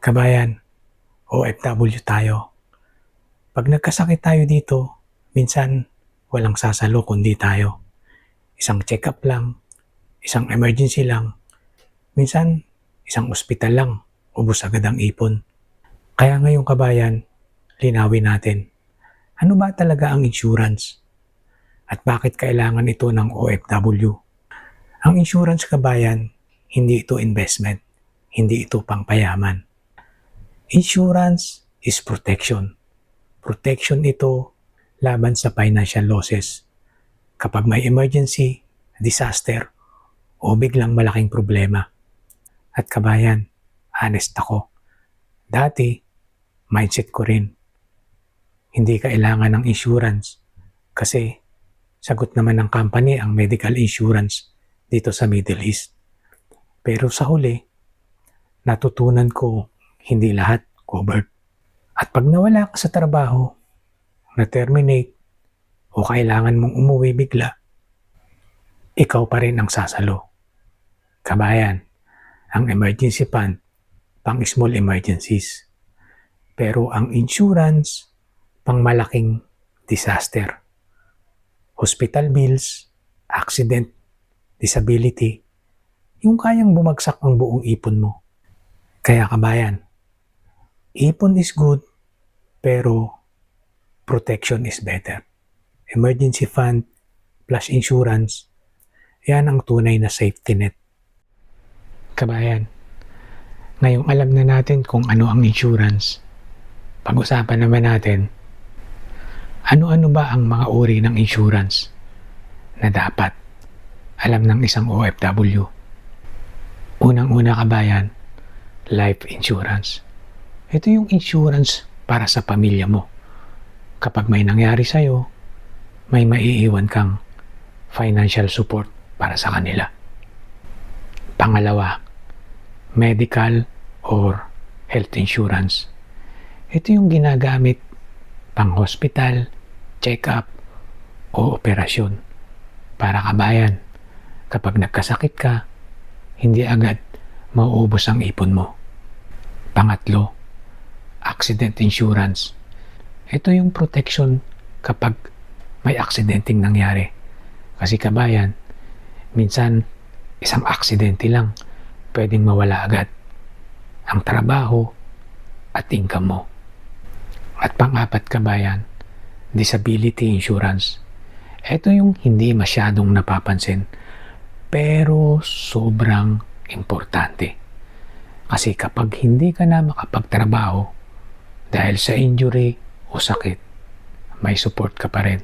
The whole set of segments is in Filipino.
Kabayan, OFW tayo. Pag nagkasakit tayo dito, minsan walang sasalo kundi tayo. Isang check-up lang, isang emergency lang, minsan isang ospital lang, ubos agad ang ipon. Kaya ngayong kabayan, linawin natin. Ano ba talaga ang insurance? At bakit kailangan ito ng OFW? Ang insurance kabayan, hindi ito investment, hindi ito pangpayaman. Insurance is protection. Protection ito laban sa financial losses. Kapag may emergency, disaster, o biglang malaking problema. At kabayan, honest ako. Dati, mindset ko rin. Hindi kailangan ng insurance kasi sagot naman ng company ang medical insurance dito sa Middle East. Pero sa huli, natutunan ko hindi lahat covered. At pag nawala ka sa trabaho, na-terminate, o kailangan mong umuwi bigla, ikaw pa rin ang sasalo. Kabayan, ang emergency fund, pang small emergencies. Pero ang insurance, pang malaking disaster. Hospital bills, accident, disability, yung kayang bumagsak ang buong ipon mo. Kaya kabayan, ipon is good, pero protection is better. Emergency fund plus insurance, yan ang tunay na safety net. Kabayan, ngayong alam na natin kung ano ang insurance, pag-usapan naman natin, ano-ano ba ang mga uri ng insurance na dapat alam ng isang OFW? Unang-una kabayan, life insurance. Ito yung insurance para sa pamilya mo. Kapag may nangyari sa'yo, may maiiwan kang financial support para sa kanila. Pangalawa, medical or health insurance. Ito yung ginagamit pang hospital, check-up, o operasyon. Para kabayan, kapag nagkasakit ka, hindi agad mauubos ang ipon mo. Pangatlo, accident insurance. Ito yung protection kapag may aksidenteng nangyari. Kasi kabayan, minsan isang aksidente lang, pwedeng mawala agad ang trabaho at income mo. At pang-apat kabayan, disability insurance. Ito yung hindi masyadong napapansin, pero sobrang importante. Kasi kapag hindi ka na makapagtrabaho dahil sa injury o sakit, may support ka pa rin.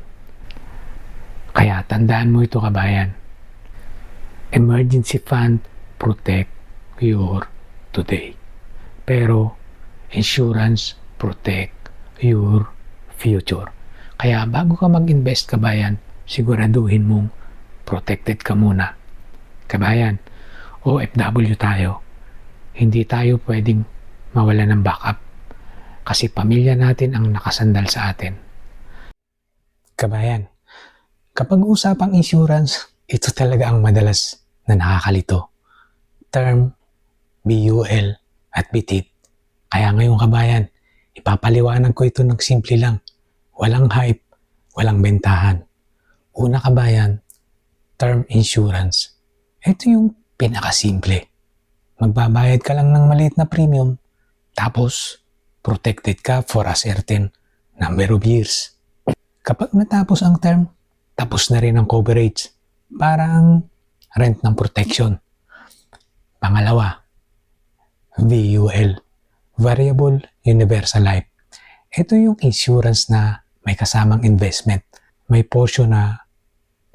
Kaya tandaan mo ito kabayan. Emergency fund protect your today. Pero insurance protect your future. Kaya bago ka mag-invest kabayan, siguraduhin mong protected ka muna. Kabayan, OFW tayo. Hindi tayo pwedeng mawala ng backup kasi pamilya natin ang nakasandal sa atin. Kabayan, kapag usapang insurance, ito talaga ang madalas na nakakalito. Term, BUL, at BTIT. Kaya ngayong kabayan, ipapaliwanag ko ito ng simple lang. Walang hype, walang bentahan. Una kabayan, term insurance. Ito yung pinakasimple. Magbabayad ka lang ng maliit na premium, tapos protected ka for a certain number of years. Kapag natapos ang term, tapos na rin ang coverage. Parang rent ng protection. Pangalawa, VUL, Variable Universal Life. Ito yung insurance na may kasamang investment. May portion na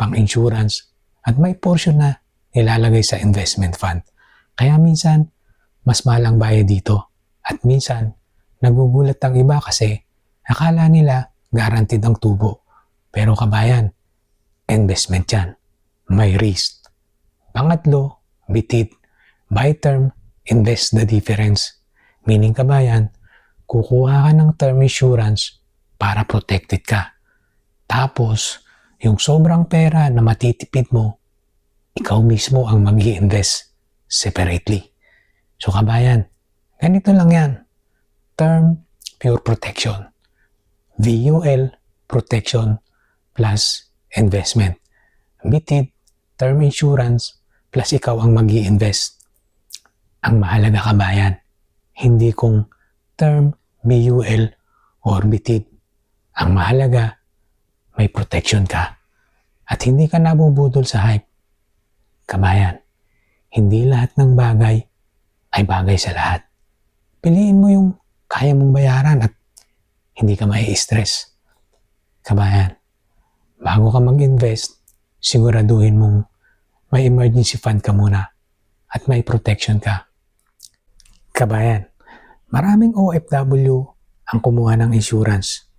pang-insurance at may portion na nilalagay sa investment fund. Kaya minsan, mas mahal ang bayad dito. At minsan, nagugulat ang iba kasi akala nila guaranteed ang tubo. Pero kabayan, investment yan. May risk. Pangatlo, BTIT, buy term, invest the difference. Meaning kabayan, kukuha ka ng term insurance para protected ka. Tapos, yung sobrang pera na matitipid mo, ikaw mismo ang mag-i-invest separately. So kabayan, Ganito lang yan. Term Pure Protection. VUL Protection plus investment. Bitid, term insurance plus ikaw ang mag-i-invest. Ang mahalaga kabayan, hindi kung term, BUL, or bitid. Ang mahalaga, may protection ka. At hindi ka nabubudol sa hype. Kabayan, hindi lahat ng bagay ay bagay sa lahat. Piliin mo yung kaya mong bayaran at hindi ka mai-stress. Kabayan, bago ka mag-invest, siguraduhin mong may emergency fund ka muna at may protection ka. Kabayan, maraming OFW ang kumuha ng insurance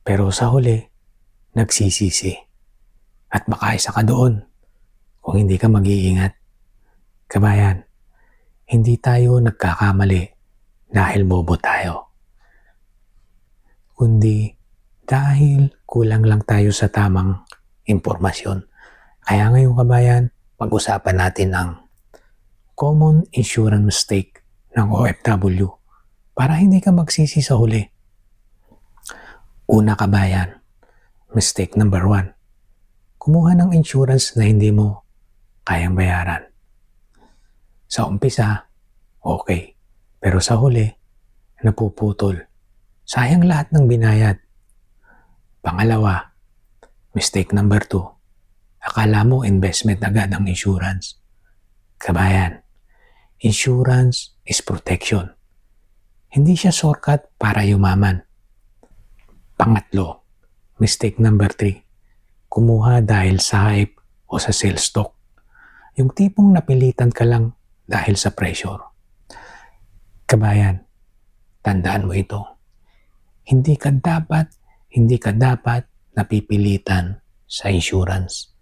pero sa huli, nagsisisi. At baka isa ka doon kung hindi ka mag-iingat. Kabayan, hindi tayo nagkakamali dahil bobo tayo. Kundi dahil kulang lang tayo sa tamang impormasyon. Kaya ngayon kabayan, pag-usapan natin ang common insurance mistake ng OFW para hindi ka magsisi sa huli. Una kabayan, mistake number 1. Kumuha ng insurance na hindi mo kayang bayaran. Sa umpisa, okay. Pero sa huli, napuputol. Sayang lahat ng binayad. Pangalawa, mistake number 2. Akala mo investment agad ang insurance. Kabayan, insurance is protection. Hindi siya shortcut para yumaman. Pangatlo, mistake number 3. Kumuha dahil sa hype o sa sales talk. Yung tipong napilitan ka lang dahil sa pressure. Kabayan, tandaan mo ito. Hindi ka dapat napipilitan sa insurance.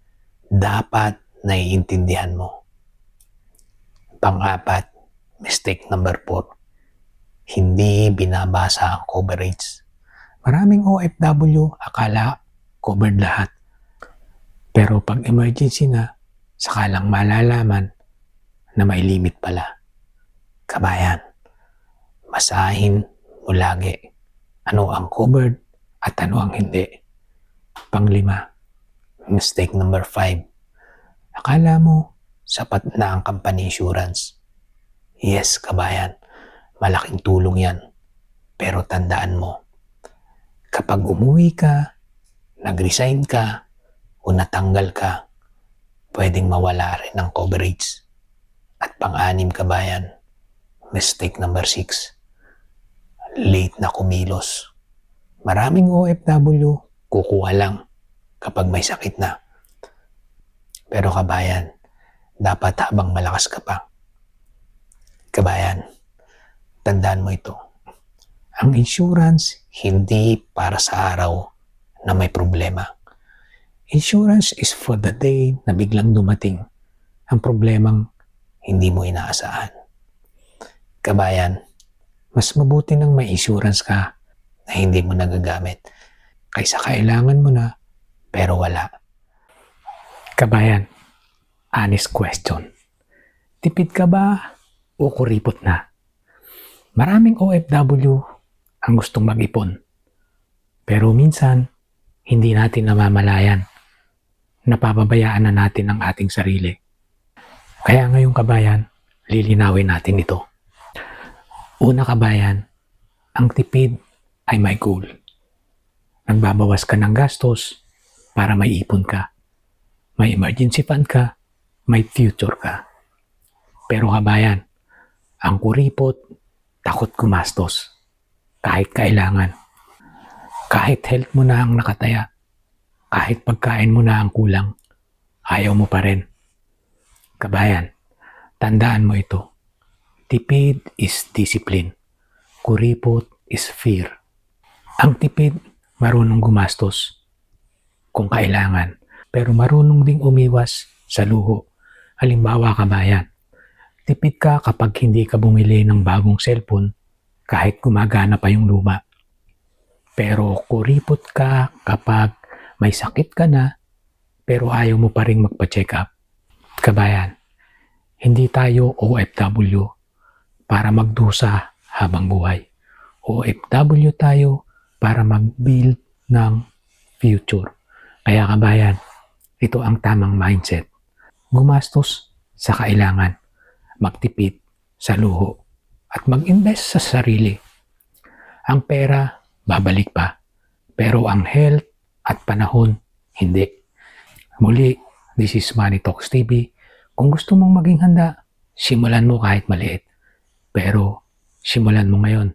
Dapat naiintindihan mo. Pang-apat, mistake number 4. Hindi binabasa ang coverage. Maraming OFW akala covered lahat. Pero pag emergency na, saka lang malalaman na may limit pala. Kabayan, basahin mo lagi ano ang covered at ano ang hindi. Panglima, mistake number 5. Akala mo sapat na ang company insurance. Yes, kabayan, malaking tulong yan. Pero tandaan mo, kapag umuwi ka, nag-resign ka, o natanggal ka, pwedeng mawala rin ang coverage. At pang-anim kabayan, mistake number 6. Late na kumilos. Maraming OFW kukuha lang kapag may sakit na. Pero kabayan, dapat habang malakas ka pa. Kabayan, tandaan mo ito. Ang insurance hindi para sa araw na may problema. Insurance is for the day na biglang dumating ang problemang hindi mo inaasahan. Kabayan, mas mabuti nang may insurance ka na hindi mo nagagamit kaysa kailangan mo na pero wala. Kabayan, honest question. Tipid ka ba o kuripot na? Maraming OFW ang gustong mag-ipon. Pero minsan, hindi natin namamalayan. Napapabayaan na natin ang ating sarili. Kaya ngayong kabayan, lilinawin natin ito. Una kabayan, ang tipid ay may goal. Nagbabawas ka ng gastos para may ipon ka. May emergency fund ka, may future ka. Pero kabayan, ang kuripot, takot gumastos. Kahit kailangan. Kahit health mo na ang nakataya. Kahit pagkain mo na ang kulang, ayaw mo pa rin. Kabayan, tandaan mo ito. Tipid is discipline. Kuripot is fear. Ang tipid, marunong gumastos kung kailangan, pero marunong ding umiwas sa luho. Halimbawa kabayan, tipid ka kapag hindi ka bumili ng bagong cellphone kahit gumagana pa yung luma. Pero kuripot ka kapag may sakit ka na, pero ayaw mo pa rin magpa-check up. Kabayan, hindi tayo OFW para magdusa habang buhay. OFW tayo para mag-build ng future. Kaya kabayan, ito ang tamang mindset. Gumastos sa kailangan, magtipid sa luho, at mag-invest sa sarili. Ang pera, babalik pa. Pero ang health at panahon, hindi. Muli, this is Money Talks TV. Kung gusto mong maging handa, simulan mo kahit maliit. Pero simulan mo ngayon